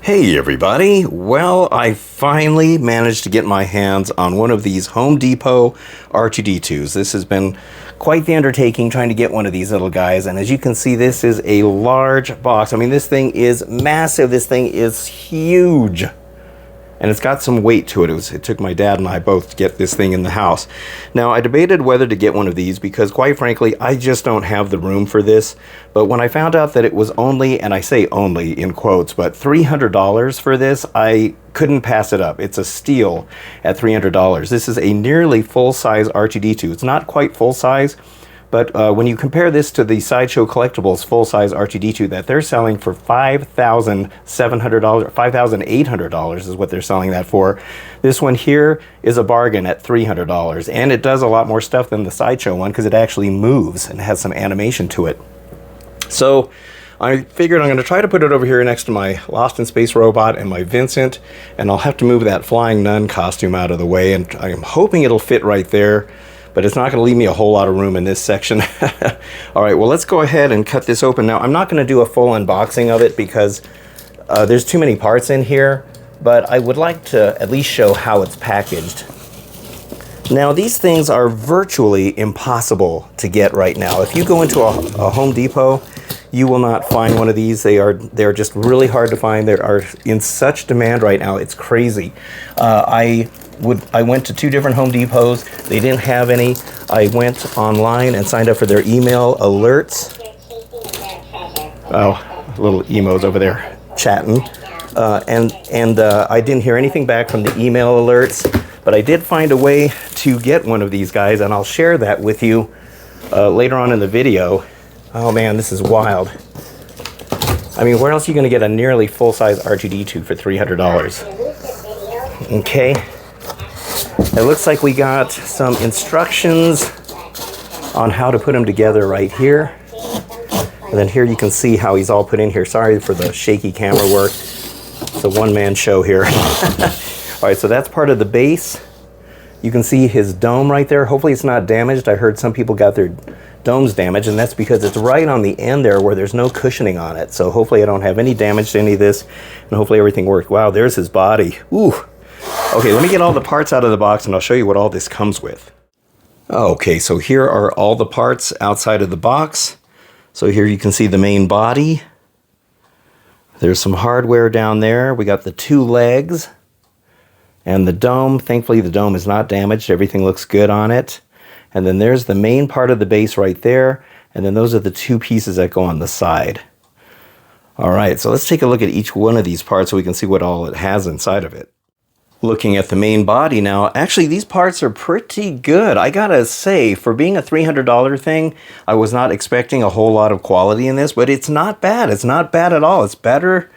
Hey everybody! Well, I finally managed to get my hands on one of these Home Depot R2-D2s. This has been quite the undertaking trying to get one of these little guys, and as you can see, this is a large box. I mean, this thing is massive. This thing is huge. And it's got some weight to it. It took my dad and I both to get this thing in the house. Now, I debated whether to get one of these because, quite frankly, I just don't have the room for this. But when I found out that it was only, and I say only in quotes, but $300 for this, I couldn't pass it up. It's a steal at $300. This is a nearly full-size R2-D2. It's not quite full-size, but when you compare this to the Sideshow Collectibles full-size R2-D2 that they're selling for $5,700, $5,800 is what they're selling that for. This one here is a bargain at $300, and it does a lot more stuff than the Sideshow one because it actually moves and has some animation to it. So I figured I'm going to try to put it over here next to my Lost in Space robot and my Vincent, and I'll have to move that flying nun costume out of the way, and I'm hoping it'll fit right there. But it's not going to leave me a whole lot of room in this section. All right, well, let's go ahead and cut this open. Now, I'm not going to do a full unboxing of it because there's too many parts in here, but I would like to at least show how it's packaged. Now, these things are virtually impossible to get right now. If you go into a Home Depot, you will not find one of these. They're just really hard to find. They are in such demand right now. It's crazy. I went to 2 different Home Depots. They didn't have any. I went online and signed up for their email alerts. Oh, little emos over there chatting. And I didn't hear anything back from the email alerts, but I did find a way to get one of these guys, and I'll share that with you later on in the video. Oh man, this is wild. I mean, where else are you going to get a nearly full-size R2-D2 for $300? Okay. It looks like we got some instructions on how to put them together right here. And then here you can see how he's all put in here. Sorry for the shaky camera work. It's a one-man show here. All right, so that's part of the base. You can see his dome right there. Hopefully it's not damaged. I heard some people got their domes damaged, and that's because it's right on the end there where there's no cushioning on it. So hopefully I don't have any damage to any of this, and hopefully everything worked. Wow, there's his body. Ooh. Okay, let me get all the parts out of the box and I'll show you what all this comes with. Okay, so here are all the parts outside of the box. So here you can see the main body. There's some hardware down there. We got the 2 legs and the dome. Thankfully the dome is not damaged. Everything looks good on it. And then there's the main part of the base right there. And then those are the 2 pieces that go on the side. All right, so let's take a look at each one of these parts so we can see what all it has inside of it. Looking at the main body now, actually these parts are pretty good. I gotta say, for being a $300 thing, I was not expecting a whole lot of quality in this, but it's not bad. It's not bad at all. It's better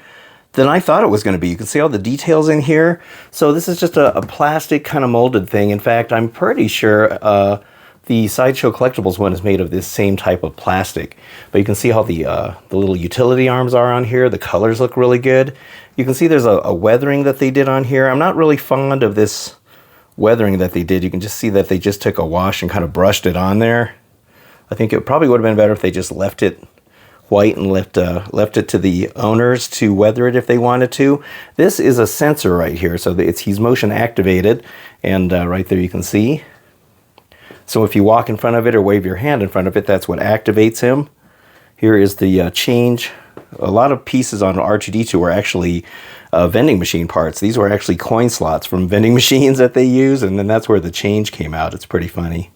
than I thought it was going to be. You can see all the details in here. So this is just a plastic kind of molded thing. In fact, I'm pretty sure the Sideshow Collectibles one is made of this same type of plastic. But you can see how the little utility arms are on here. The colors look really good. You can see there's a weathering that they did on here. I'm not really fond of this weathering that they did. You can just see that they just took a wash and kind of brushed it on there. I think it probably would have been better if they just left it white and left it to the owners to weather it if they wanted to. This is a sensor right here, so he's motion activated, and right there you can see. So if you walk in front of it or wave your hand in front of it, that's what activates him. Here is the change. A lot of pieces on R2-D2 were actually vending machine parts. These were actually coin slots from vending machines that they use, and then that's where the change came out. It's pretty funny.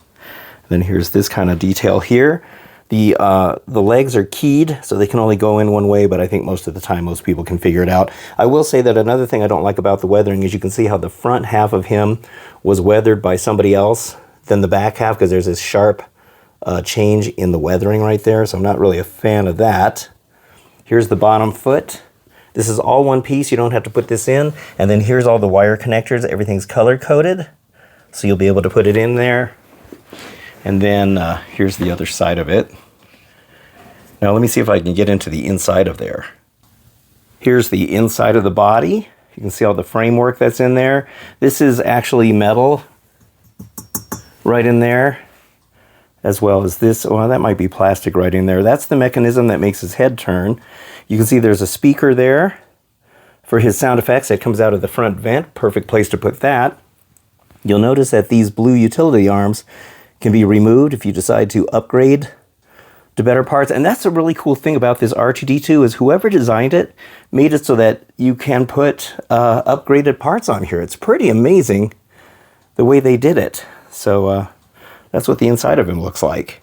And then here's this kind of detail here. The legs are keyed, so they can only go in one way, but I think most of the time most people can figure it out. I will say that another thing I don't like about the weathering is you can see how the front half of him was weathered by somebody else than the back half, because there's this sharp change in the weathering right there, so I'm not really a fan of that. Here's the bottom foot. This is all one piece. You don't have to put this in. And then here's all the wire connectors. Everything's color-coded, so you'll be able to put it in there. And then here's the other side of it. Now let me see if I can get into the inside of there. Here's the inside of the body. You can see all the framework that's in there. This is actually metal right in there, as well as this. Well, that might be plastic right in there. That's the mechanism that makes his head turn. You can see there's a speaker there, For his sound effects, it comes out of the front vent. Perfect place to put that. You'll notice that these blue utility arms can be removed if you decide to upgrade to better parts. And that's a really cool thing about this R2-D2 is whoever designed it made it so that you can put upgraded parts on here. It's pretty amazing the way they did it. So that's what the inside of him looks like.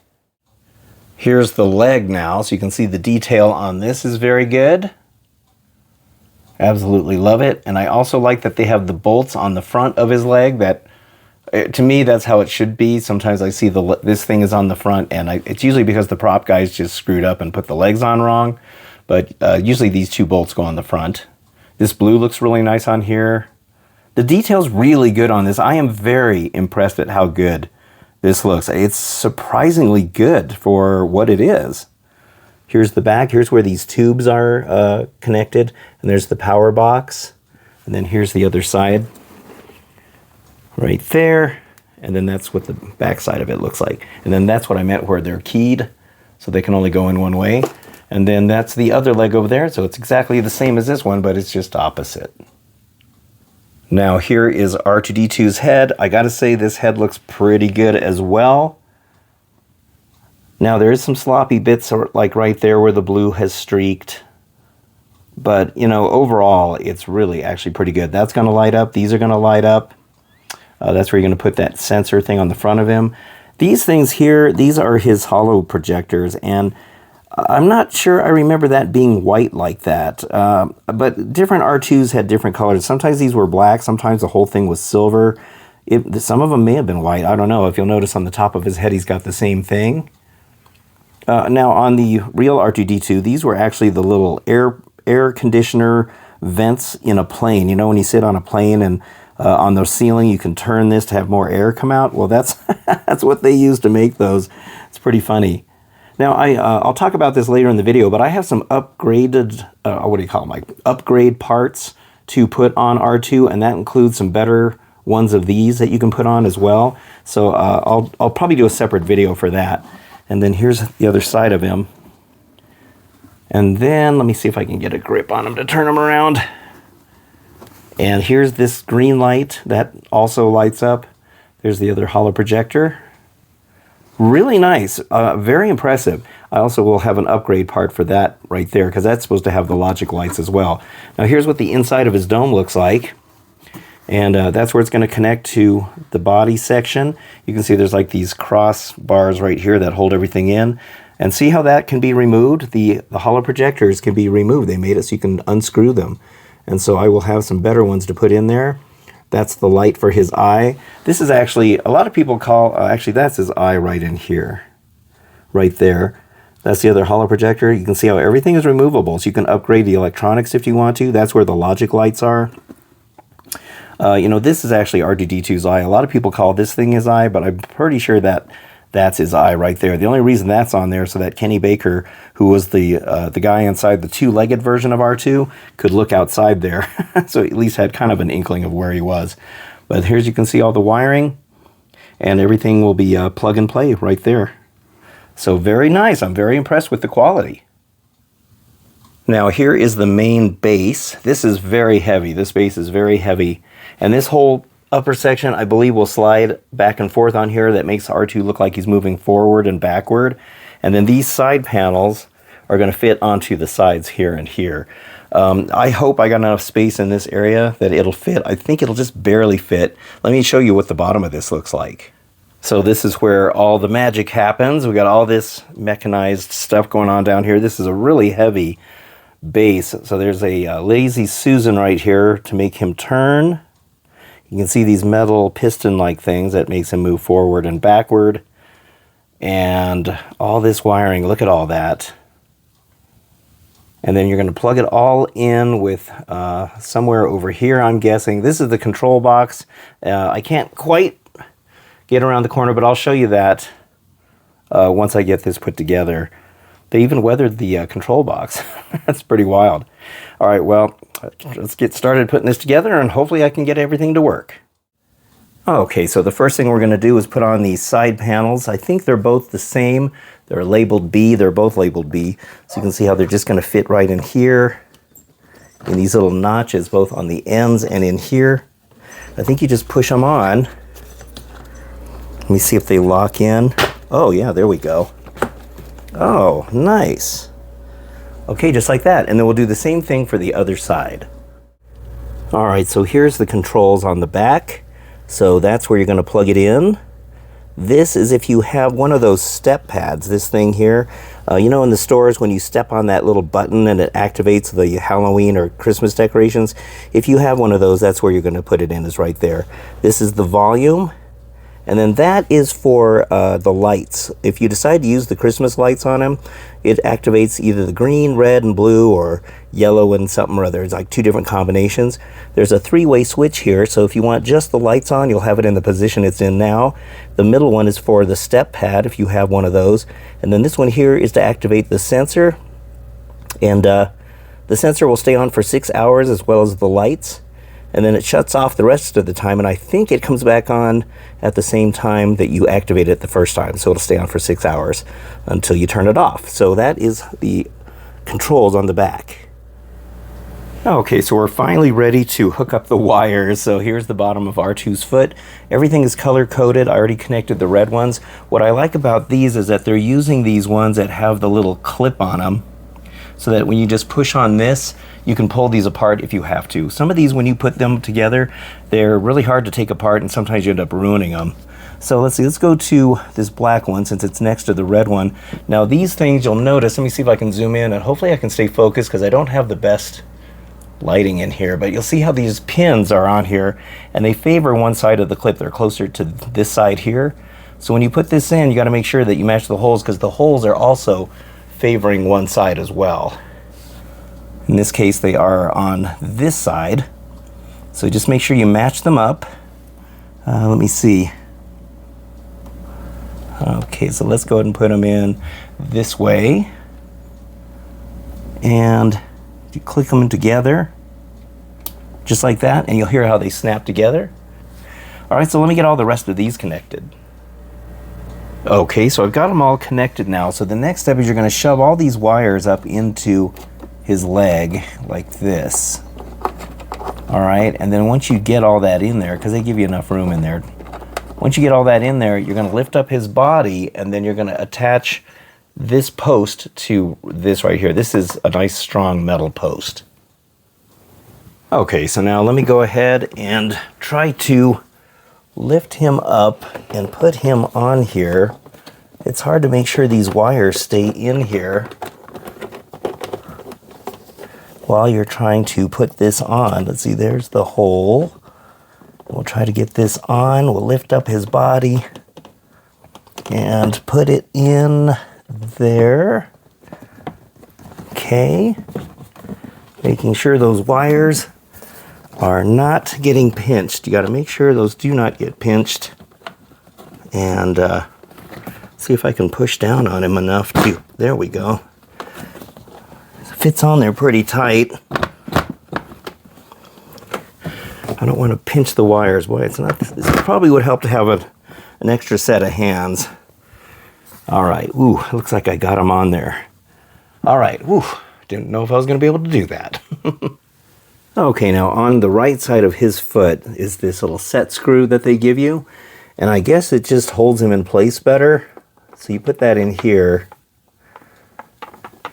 Here's the leg now, so you can see the detail on this is very good. Absolutely love it. And I also like that they have the bolts on the front of his leg. That, to me, that's how it should be. Sometimes I see this thing is on the front, and it's usually because the prop guys just screwed up and put the legs on wrong. But usually these two bolts go on the front. This blue looks really nice on here. The detail's really good on this. I am very impressed at how good this looks. It's surprisingly good for what it is. Here's the back. Here's where these tubes are connected. And there's the power box. And then here's the other side. Right there. And then that's what the back side of it looks like. And then that's what I meant where they're keyed. So they can only go in one way. And then that's the other leg over there. So it's exactly the same as this one, but it's just opposite. Now here is R2-D2's head. I gotta say this head looks pretty good as well. Now there is some sloppy bits like right there where the blue has streaked. But, you know, overall it's really actually pretty good. That's gonna light up. These are gonna light up. That's where you're gonna put that sensor thing on the front of him. These things here, these are his hollow projectors, and I'm not sure I remember that being white like that, but different R2s had different colors. Sometimes these were black, sometimes the whole thing was silver. Some of them may have been white, I don't know. If you'll notice on the top of his head, he's got the same thing. Now on the real R2-D2, these were actually the little air conditioner vents in a plane. You know, when you sit on a plane and on the ceiling, you can turn this to have more air come out. Well, that's, that's what they used to make those. It's pretty funny. Now, I'll talk about this later in the video, but I have some upgraded, what do you call them, like upgrade parts to put on R2, and that includes some better ones of these that you can put on as well. So I'll probably do a separate video for that. And then here's the other side of him. And then let me see if I can get a grip on him to turn him around. And here's this green light that also lights up. There's the other hollow projector. Really nice, very impressive. I also will have an upgrade part for that right there because that's supposed to have the logic lights as well. Now here's what the inside of his dome looks like. And that's where it's going to connect to the body section. You can see there's like these cross bars right here that hold everything in. And see how that can be removed? The hollow projectors can be removed. They made it so you can unscrew them. And so I will have some better ones to put in there. That's the light for his eye. This is actually, a lot of people call, actually that's his eye right in here. Right there. That's the other hollow projector. You can see how everything is removable. So you can upgrade the electronics if you want to. That's where the logic lights are. You know, this is actually R2-D2's eye. A lot of people call this thing his eye, but I'm pretty sure that that's his eye right there. The only reason that's on there is so that Kenny Baker, who was the guy inside the two-legged version of R2, could look outside there. So at least had kind of an inkling of where he was. But here's, you can see all the wiring, and everything will be plug and play right there. So very nice. I'm very impressed with the quality. Now here is the main base. This is very heavy. This base is very heavy. And this whole upper section, I believe, will slide back and forth on here. That makes R2 look like he's moving forward and backward. And then these side panels are going to fit onto the sides here and here. I hope I got enough space in this area that it'll fit. I think it'll just barely fit. Let me show you what the bottom of this looks like. So this is where all the magic happens. We got all this mechanized stuff going on down here. This is a really heavy base. So there's a lazy Susan right here to make him turn. You can see these metal piston-like things that makes him move forward and backward. And all this wiring, look at all that. And then you're going to plug it all in with somewhere over here, I'm guessing. This is the control box. I can't quite get around the corner, but I'll show you that once I get this put together. They even weathered the control box. That's pretty wild. All right, well, let's get started putting this together, and hopefully I can get everything to work. Okay, so the first thing we're going to do is put on these side panels. I think they're both the same. They're labeled B. They're both labeled B. So you can see how they're just going to fit right in here. in these little notches, both on the ends and in here. I think you just push them on. Let me see if they lock in. Oh yeah, there we go. Oh, nice. Okay, just like that. And then we'll do the same thing for the other side. All right, so here's the controls on the back. So that's where you're going to plug it in. This is if you have one of those step pads, this thing here. You know, in the stores when you step on that little button and it activates the Halloween or Christmas decorations. If you have one of those, that's where you're going to put it in, is right there. This is the volume. And then that is for the lights. If you decide to use the Christmas lights on them, it activates either the green, red, and blue, or yellow and something or other. It's like 2 different combinations. There's a 3-way switch here, so if you want just the lights on, you'll have it in the position it's in now. The middle one is for the step pad, if you have one of those. And then this one here is to activate the sensor. And the sensor will stay on for 6 hours, as well as the lights. And then it shuts off the rest of the time, and I think it comes back on at the same time that you activate it the first time. So it'll stay on for 6 hours until you turn it off. So that is the controls on the back. Okay, so we're finally ready to hook up the wires. So here's the bottom of R2's foot. Everything is color coded. I already connected the red ones. What I like about these is that they're using these ones that have the little clip on them, so that when you just push on this, you can pull these apart if you have to. Some of these, when you put them together, they're really hard to take apart, and sometimes you end up ruining them. So let's see, let's go to this black one since it's next to the red one. Now these things, you'll notice, let me see if I can zoom in, and hopefully I can stay focused because I don't have the best lighting in here, but you'll see how these pins are on here, and they favor one side of the clip. They're closer to this side here. So when you put this in, you gotta make sure that you match the holes, because the holes are also favoring one side as well. In this case, they are on this side. So just make sure you match them up. Let me see. Okay, so let's go ahead and put them in this way. And you click them together, just like that, and you'll hear how they snap together. All right, so let me get all the rest of these connected. Okay, so I've got them all connected now. So the next step is you're going to shove all these wires up into his leg like this. All right, and then once you get all that in there, because they give you enough room in there, once you get all that in there, you're going to lift up his body, and then you're going to attach this post to this right here. This is a nice strong metal post. Okay, so now let me go ahead and try to lift him up and put him on here. It's hard to make sure these wires stay in here while you're trying to put this on. Let's see, there's the hole. We'll try to get this on. We'll lift up his body and put it in there. Okay. Making sure those wires are not getting pinched. You got to make sure those do not get pinched. And see if I can push down on him enough to, there we go. Fits on there pretty tight. I don't want to pinch the wires. Boy, it's not. This probably would help to have an extra set of hands. All right. Ooh, looks like I got them on there. All right. Ooh, didn't know if I was going to be able to do that. Okay, now on the right side of his foot is this little set screw that they give you, and I guess it just holds him in place better. So you put that in here,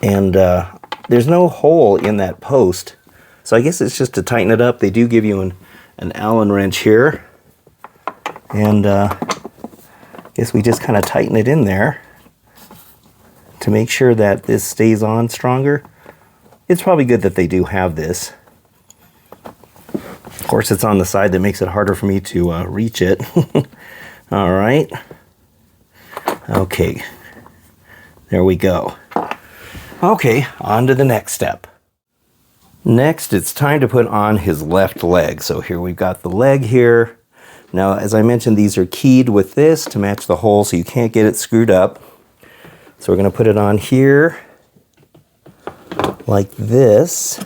and there's no hole in that post, so I guess it's just to tighten it up. They do give you an Allen wrench here, and I guess we just kind of tighten it in there to make sure that this stays on stronger. It's probably good that they do have this. Of course, it's on the side that makes it harder for me to reach it. All right. Okay. There we go. Okay, on to the next step. Next, it's time to put on his left leg. So here we've got the leg here. Now, as I mentioned, these are keyed with this to match the hole, so you can't get it screwed up. So we're going to put it on here like this.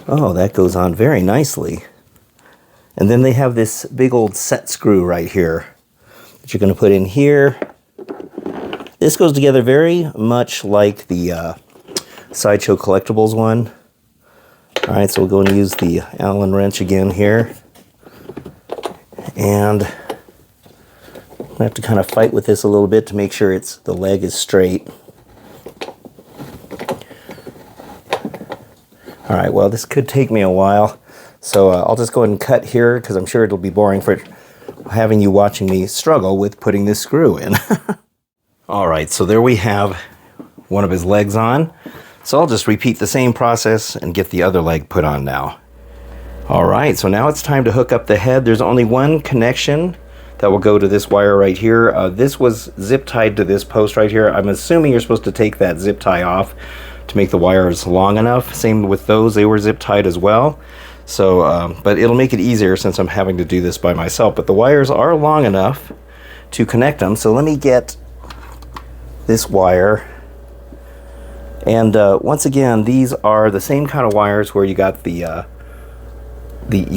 Oh, that goes on very nicely. And then they have this big old set screw right here that you're going to put in here. This goes together very much like the Sideshow Collectibles one. All right, so we'll go and use the Allen wrench again here. And I have to kind of fight with this a little bit to make sure the leg is straight. All right, well, this could take me a while, so I'll just go ahead and cut here because I'm sure it'll be boring for having you watching me struggle with putting this screw in. All right, so there we have one of his legs on. So I'll just repeat the same process and get the other leg put on now. All right, so now it's time to hook up the head. There's only one connection that will go to this wire right here. This was zip tied to this post right here. I'm assuming you're supposed to take that zip tie off to make the wires long enough. Same with those, they were zip tied as well. So, but it'll make it easier since I'm having to do this by myself. But the wires are long enough to connect them. So let me get this wire. And once again, these are the same kind of wires where you got you've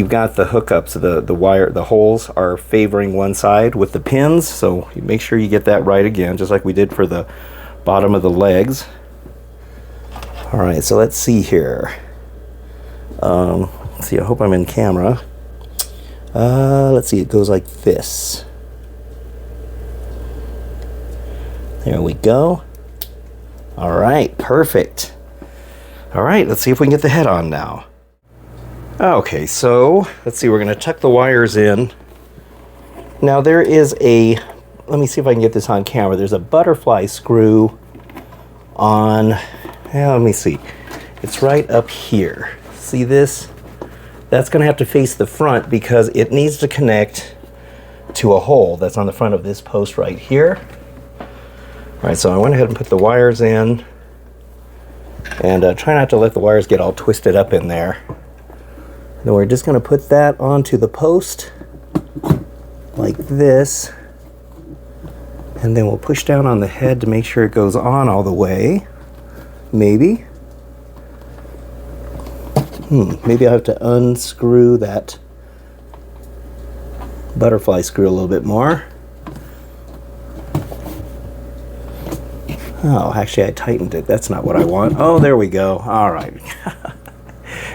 got the hookups, the holes are favoring one side with the pins. So you make sure you get that right again, just like we did for the bottom of the legs. All right, so let's see here. Let's see, I hope I'm in camera. Let's see, it goes like this. There we go. All right, perfect. All right, let's see if we can get the head on now. Okay, so let's see, we're gonna tuck the wires in. Now there is let me see if I can get this on camera. There's a butterfly screw on, let me see. It's right up here. See this? That's gonna have to face the front because it needs to connect to a hole that's on the front of this post right here. All right, so I went ahead and put the wires in, and try not to let the wires get all twisted up in there. Then we're just gonna put that onto the post like this, and then we'll push down on the head to make sure it goes on all the way. Maybe. Maybe I'll have to unscrew that butterfly screw a little bit more. Oh, actually I tightened it. That's not what I want. Oh, there we go. All right.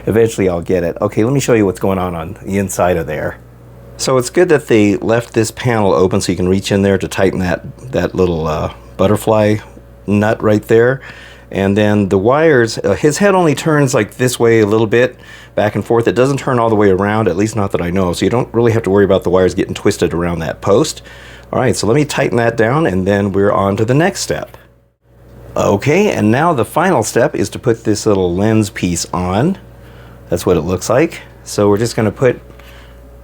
Eventually I'll get it. Okay, let me show you what's going on the inside of there. So it's good that they left this panel open so you can reach in there to tighten that little butterfly nut right there. And then the wires, his head only turns like this way a little bit, back and forth. It doesn't turn all the way around, at least not that I know. So you don't really have to worry about the wires getting twisted around that post. All right, so let me tighten that down and then we're on to the next step. Okay, and now the final step is to put this little lens piece on. That's what it looks like. So we're just gonna put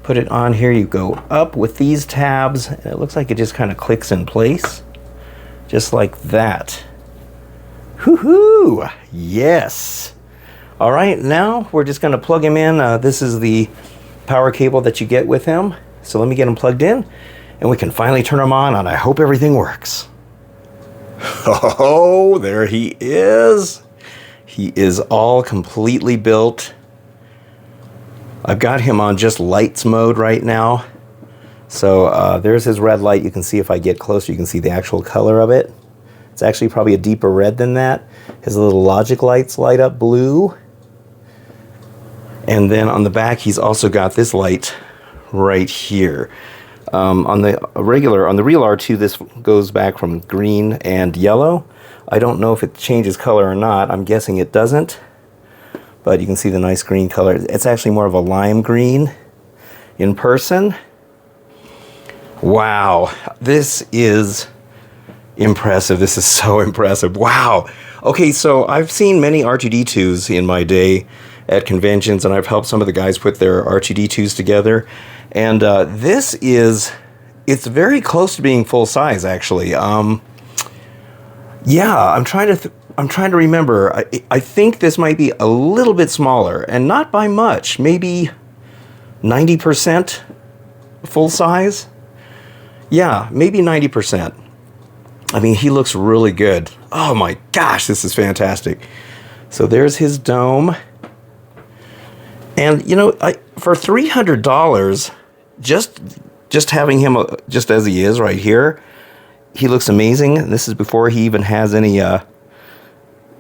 it on here. You go up with these tabs, and it looks like it just kind of clicks in place. Just like that. Woohoo! Yes! All right, now we're just gonna plug him in. This is the power cable that you get with him. So let me get him plugged in, and we can finally turn him on, and I hope everything works. Oh, there he is. He is all completely built. I've got him on just lights mode right now. So there's his red light. You can see if I get closer, you can see the actual color of it. It's actually probably a deeper red than that. His little logic lights light up blue. And then on the back, he's also got this light right here. On the real R2, this goes back from green and yellow. I don't know if it changes color or not. I'm guessing it doesn't. But you can see the nice green color. It's actually more of a lime green in person. Wow, this is impressive. This is so impressive. Wow. Okay, so I've seen many R2-D2s in my day at conventions, and I've helped some of the guys put their R2-D2s together. And it's very close to being full size, actually. Yeah, I'm trying to remember. I think this might be a little bit smaller, and not by much. Maybe 90% full size. Yeah, maybe 90%. I mean, he looks really good. Oh my gosh, this is fantastic. So there's his dome. And you know, for $300, just having him just as he is right here, he looks amazing. This is before he even has any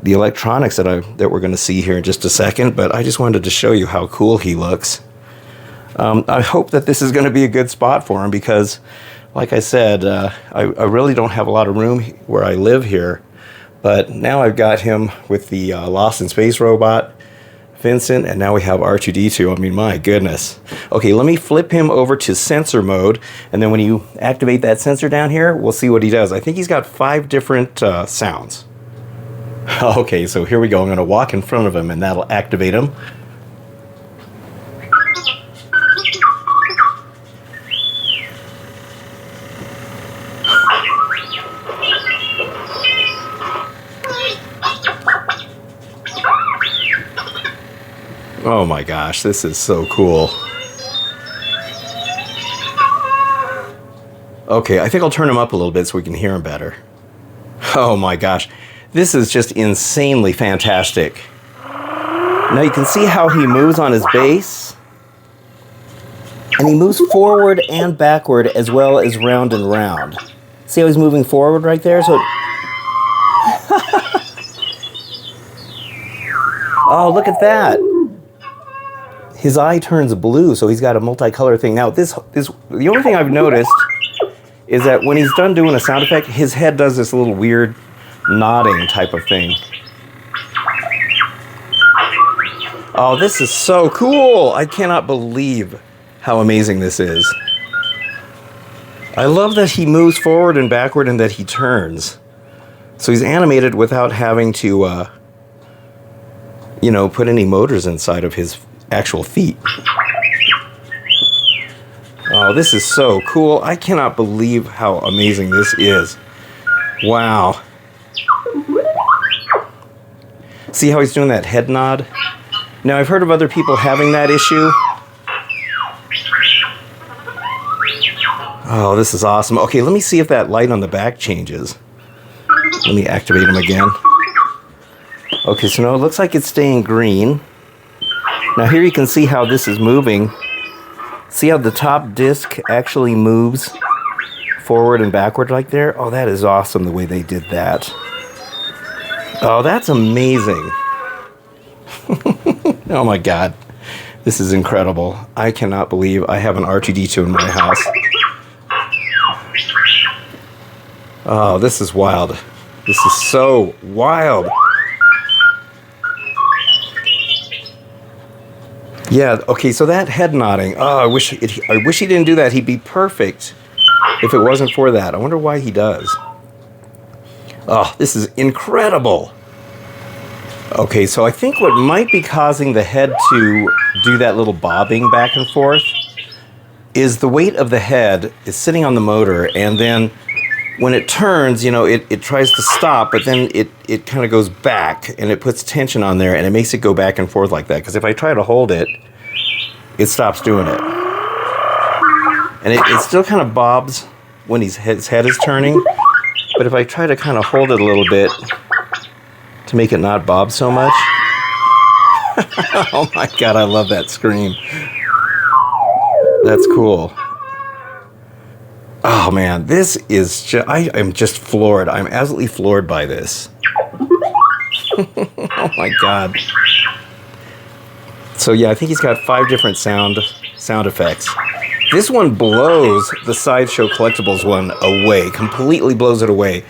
the electronics that we're going to see here in just a second, but I just wanted to show you how cool he looks. I hope that this is going to be a good spot for him because, like I said, I really don't have a lot of room where I live here, but now I've got him with the Lost in Space robot, Vincent, and now we have R2-D2. I mean, my goodness. Okay, let me flip him over to sensor mode, and then when you activate that sensor down here, we'll see what he does. I think he's got 5 different sounds. Okay, so here we go. I'm going to walk in front of him, and that'll activate him. Oh my gosh, this is so cool. Okay, I think I'll turn him up a little bit so we can hear him better. Oh my gosh, this is just insanely fantastic. Now you can see how he moves on his base. And he moves forward and backward as well as round and round. See how he's moving forward right there? So oh, look at that. His eye turns blue, so he's got a multicolor thing. Now, the only thing I've noticed is that when he's done doing a sound effect, his head does this little weird nodding type of thing. Oh, this is so cool! I cannot believe how amazing this is. I love that he moves forward and backward and that he turns. So he's animated without having to, you know, put any motors inside of his actual feet. Oh, this is so cool. I cannot believe how amazing this is. Wow. See how he's doing that head nod? Now, I've heard of other people having that issue. Oh, this is awesome. Okay, let me see if that light on the back changes. Let me activate him again. Okay, so now it looks like it's staying green. Now here you can see how this is moving. See how the top disc actually moves forward and backward like there? Oh, that is awesome the way they did that. Oh, that's amazing. Oh my God. This is incredible. I cannot believe I have an R2-D2 in my house. Oh, this is wild. This is so wild. Yeah, okay, so that head nodding. Oh, I wish he didn't do that. He'd be perfect if it wasn't for that. I wonder why he does. Oh, this is incredible. Okay, so I think what might be causing the head to do that little bobbing back and forth is the weight of the head is sitting on the motor, and then when it turns, you know, it tries to stop, but then it kind of goes back, and it puts tension on there, and it makes it go back and forth like that. Because if I try to hold it, it stops doing it. And it still kind of bobs when his head is turning. But if I try to kind of hold it a little bit to make it not bob so much. Oh my God, I love that scream. That's cool. Oh man, this is just, I am just floored. I'm absolutely floored by this. Oh my God. So yeah, I think he's got 5 different sound effects. This one blows the Sideshow Collectibles one away, completely blows it away.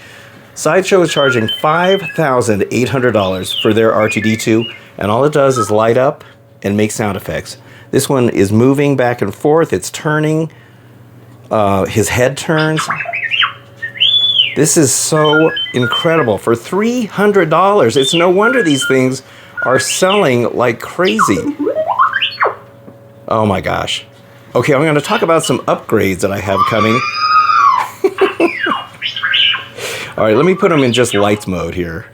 Sideshow is charging $5,800 for their R2-D2, and all it does is light up and make sound effects. This one is moving back and forth, it's turning. His head turns. This is so incredible. For $300, it's no wonder these things are selling like crazy. Oh my gosh. Okay, I'm going to talk about some upgrades that I have coming. All right, let me put them in just lights mode here.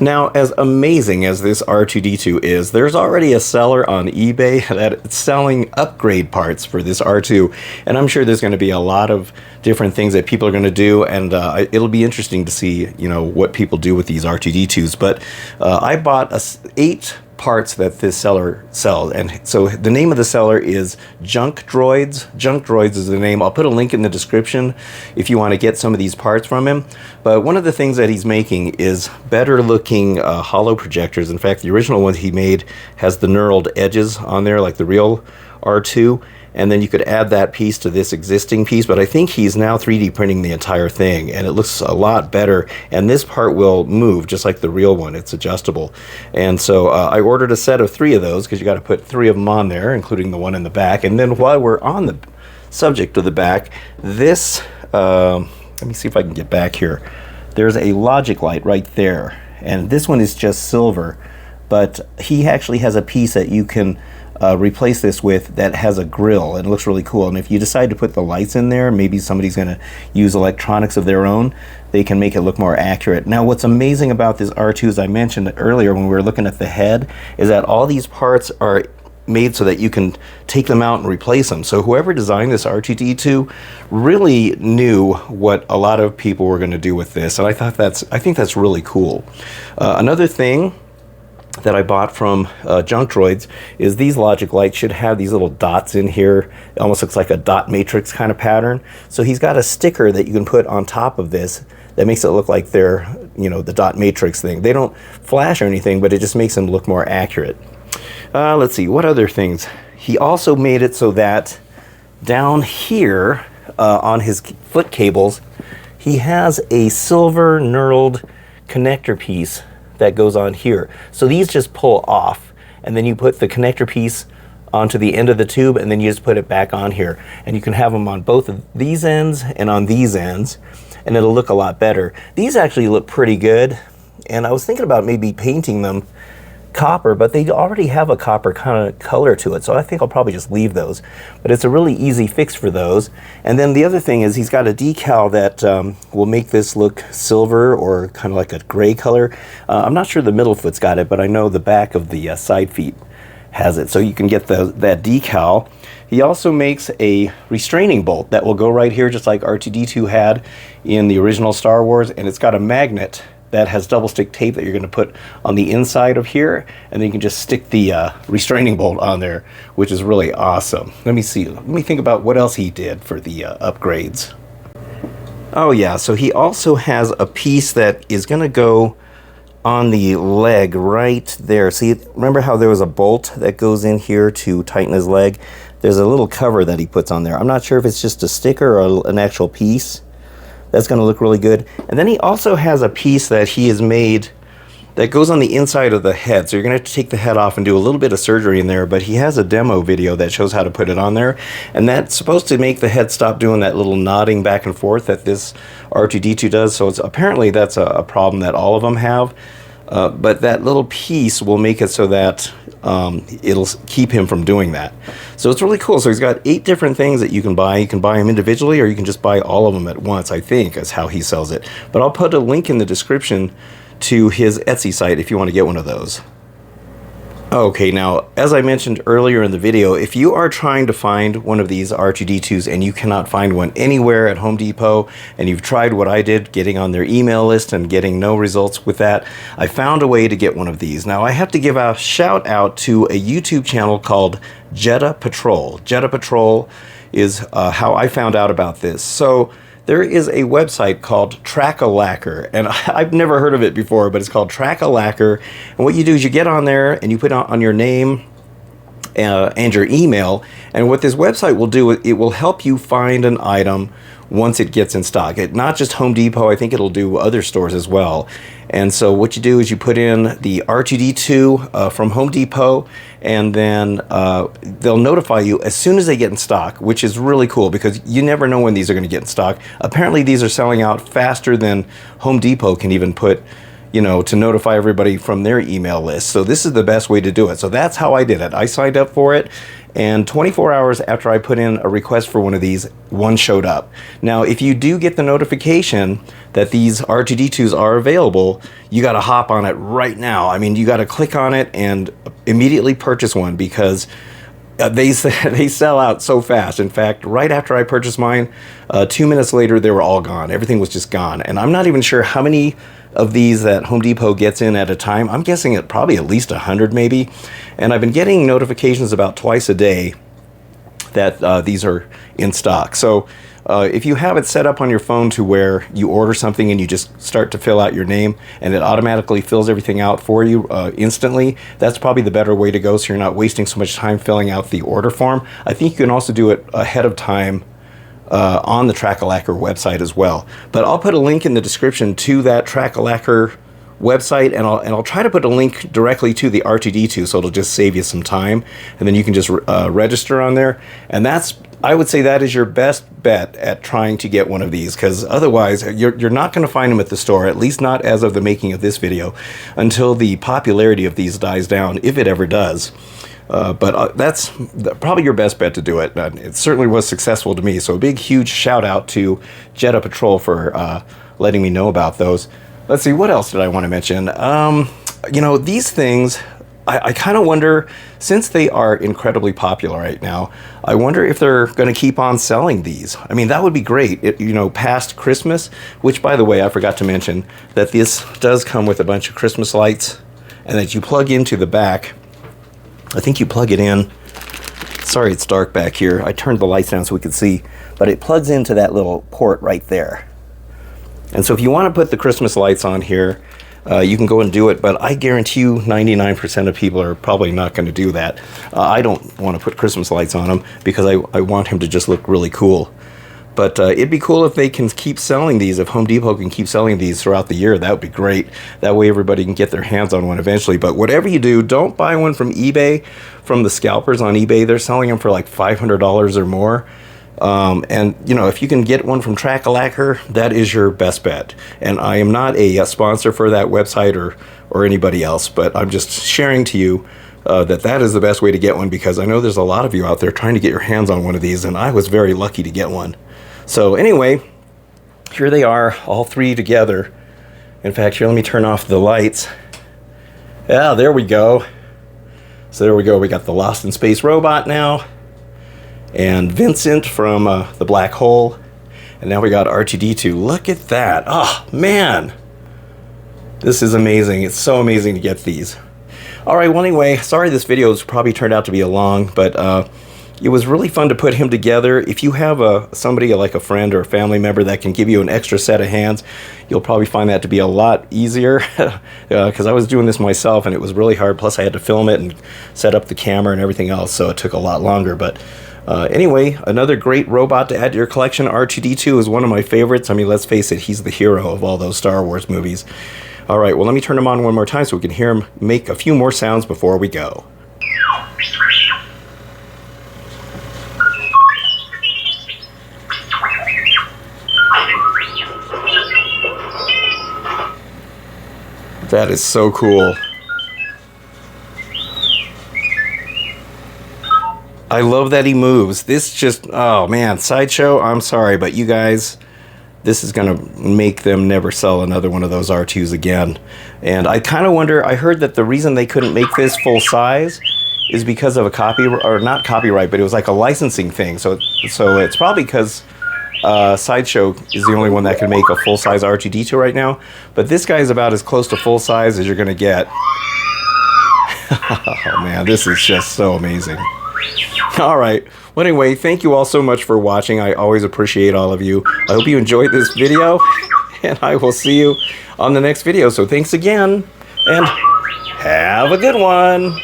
Now, as amazing as this R2-D2 is, there's already a seller on eBay that's selling upgrade parts for this R2, and I'm sure there's going to be a lot of different things that people are going to do, and it'll be interesting to see, you know, what people do with these R2-D2s. But I bought 8 parts that this seller sells. And so the name of the seller is Junkdroids. Junkdroids is the name. I'll put a link in the description if you want to get some of these parts from him. But one of the things that he's making is better looking hollow projectors. In fact, the original one he made has the knurled edges on there like the real R2. And then you could add that piece to this existing piece, but I think he's now 3D printing the entire thing, and it looks a lot better. And this part will move just like the real one. It's adjustable. And so I ordered a set of 3 of those, because you got to put 3 of them on there, including the one in the back. And then while we're on the subject of the back, this, let me see if I can get back here. There's a logic light right there, and this one is just silver, but he actually has a piece that you can replace this with that has a grill, and it looks really cool. And if you decide to put the lights in there, maybe somebody's going to use electronics of their own, they can make it look more accurate. Now what's amazing about this R2, as I mentioned earlier when we were looking at the head, is that all these parts are made so that you can take them out and replace them. So whoever designed this R2-D2 really knew what a lot of people were going to do with this, and I think that's really cool. Another thing that I bought from Junkdroids is these logic lights should have these little dots in here. It almost looks like a dot matrix kind of pattern. So he's got a sticker that you can put on top of this that makes it look like they're, you know, the dot matrix thing. They don't flash or anything, but it just makes them look more accurate. Let's see, what other things? He also made it so that down here on his foot cables, he has a silver knurled connector piece that goes on here. So these just pull off, and then you put the connector piece onto the end of the tube, and then you just put it back on here. And you can have them on both of these ends and on these ends, and it'll look a lot better. These actually look pretty good, and I was thinking about maybe painting them copper, but they already have a copper kind of color to it, so I think I'll probably just leave those. But it's a really easy fix for those. And then the other thing is he's got a decal that will make this look silver or kind of like a gray color. I'm not sure the middle foot's got it, but I know the back of the side feet has it, so you can get that decal. He also makes a restraining bolt that will go right here, just like R2-D2 had in the original Star Wars, and it's got a magnet that has double stick tape that you're going to put on the inside of here, and then you can just stick the restraining bolt on there, which is really awesome. Let me see. Let me think about what else he did for the upgrades. Oh yeah, so he also has a piece that is going to go on the leg right there. See, remember how there was a bolt that goes in here to tighten his leg? There's a little cover that he puts on there. I'm not sure if it's just a sticker or an actual piece. That's going to look really good. And then he also has a piece that he has made that goes on the inside of the head. So you're going to have to take the head off and do a little bit of surgery in there, but he has a demo video that shows how to put it on there. And that's supposed to make the head stop doing that little nodding back and forth that this R2-D2 does. So apparently that's a problem that all of them have. But that little piece will make it so that it'll keep him from doing that. So it's really cool. So he's got 8 different things that you can buy. You can buy them individually, or you can just buy all of them at once, I think, is how he sells it. But I'll put a link in the description to his Etsy site if you want to get one of those. Okay, now, as I mentioned earlier in the video, if you are trying to find one of these R2-D2s and you cannot find one anywhere at Home Depot, and you've tried what I did, getting on their email list and getting no results with that, I found a way to get one of these. Now, I have to give a shout out to a YouTube channel called Jetta Patrol. Jetta Patrol is how I found out about this. So there is a website called Trackalacker, and I've never heard of it before, but it's called Trackalacker. And what you do is you get on there and you put on your name and your email, and what this website will do, it will help you find an item once it gets in stock. Not just Home Depot, I think it'll do other stores as well. And so what you do is you put in the R2-D2 from Home Depot, and then they'll notify you as soon as they get in stock, which is really cool because you never know when these are going to get in stock. Apparently these are selling out faster than Home Depot can even put, you know, to notify everybody from their email list. So this is the best way to do it. So that's how I did it. I signed up for it, and 24 hours after I put in a request for one of these, one showed up. Now, if you do get the notification that these R2-D2s are available, you got to hop on it right now. I mean, you got to click on it and immediately purchase one, because They they sell out so fast. In fact, right after I purchased mine, 2 minutes later they were all gone. Everything was just gone, and I'm not even sure how many of these that Home Depot gets in at a time. I'm guessing it probably at least 100 maybe, and I've been getting notifications about twice a day that these are in stock. So if you have it set up on your phone to where you order something and you just start to fill out your name and it automatically fills everything out for you instantly, that's probably the better way to go, so you're not wasting so much time filling out the order form. I think you can also do it ahead of time on the Trackalacker website as well. But I'll put a link in the description to that Trackalacker website, and I'll try to put a link directly to the R2-D2, so it'll just save you some time, and then you can just register on there. And I would say that is your best bet at trying to get one of these, because otherwise you're not going to find them at the store, at least not as of the making of this video, until the popularity of these dies down, if it ever does. But that's probably your best bet to do it. It certainly was successful to me, so a big, huge shout out to Jetta Patrol for letting me know about those. Let's see, what else did I want to mention? You know, these things, I kind of wonder, since they are incredibly popular right now, I wonder if they're going to keep on selling these. I mean, that would be great, you know, past Christmas, which, by the way, I forgot to mention that this does come with a bunch of Christmas lights, and that you plug into the back. I think you plug it in. Sorry, it's dark back here. I turned the lights down so we could see, but it plugs into that little port right there. And so if you want to put the Christmas lights on here, you can go and do it, but I guarantee you 99% of people are probably not going to do that. I don't want to put Christmas lights on him because I want him to just look really cool. But it'd be cool if they can keep selling these, if Home Depot can keep selling these throughout the year. That would be great. That way everybody can get their hands on one eventually. But whatever you do, don't buy one from eBay, from the scalpers on eBay. They're selling them for like $500 or more. And, you know, if you can get one from Trackalacker, that is your best bet. And I am not a sponsor for that website or anybody else, but I'm just sharing to you that is the best way to get one, because I know there's a lot of you out there trying to get your hands on one of these, and I was very lucky to get one. So anyway, here they are, all three together. In fact, here, let me turn off the lights. Yeah, there we go. So there we go. We got the Lost in Space robot now, and Vincent from the Black Hole, and now we got R2-D2. Look at that. Oh, man. This is amazing. It's so amazing to get these. All right, well, anyway, sorry this video has probably turned out to be a long, but it was really fun to put him together. If you have somebody like a friend or a family member that can give you an extra set of hands, you'll probably find that to be a lot easier, because I was doing this myself and it was really hard. Plus I had to film it and set up the camera and everything else, so it took a lot longer. But anyway, another great robot to add to your collection. R2-D2 is one of my favorites. I mean, let's face it, he's the hero of all those Star Wars movies. All right, well, let me turn him on one more time so we can hear him make a few more sounds before we go. That is so cool. I love that he moves. This just, oh man, Sideshow, I'm sorry, but you guys, this is going to make them never sell another one of those R2s again. And I kind of wonder, I heard that the reason they couldn't make this full size is because of not copyright, but it was like a licensing thing. So it's probably because Sideshow is the only one that can make a full-size R2-D2 right now. But this guy is about as close to full size as you're going to get. Oh man, this is just so amazing. All right. Well, anyway, thank you all so much for watching. I always appreciate all of you. I hope you enjoyed this video, and I will see you on the next video. So thanks again, and have a good one.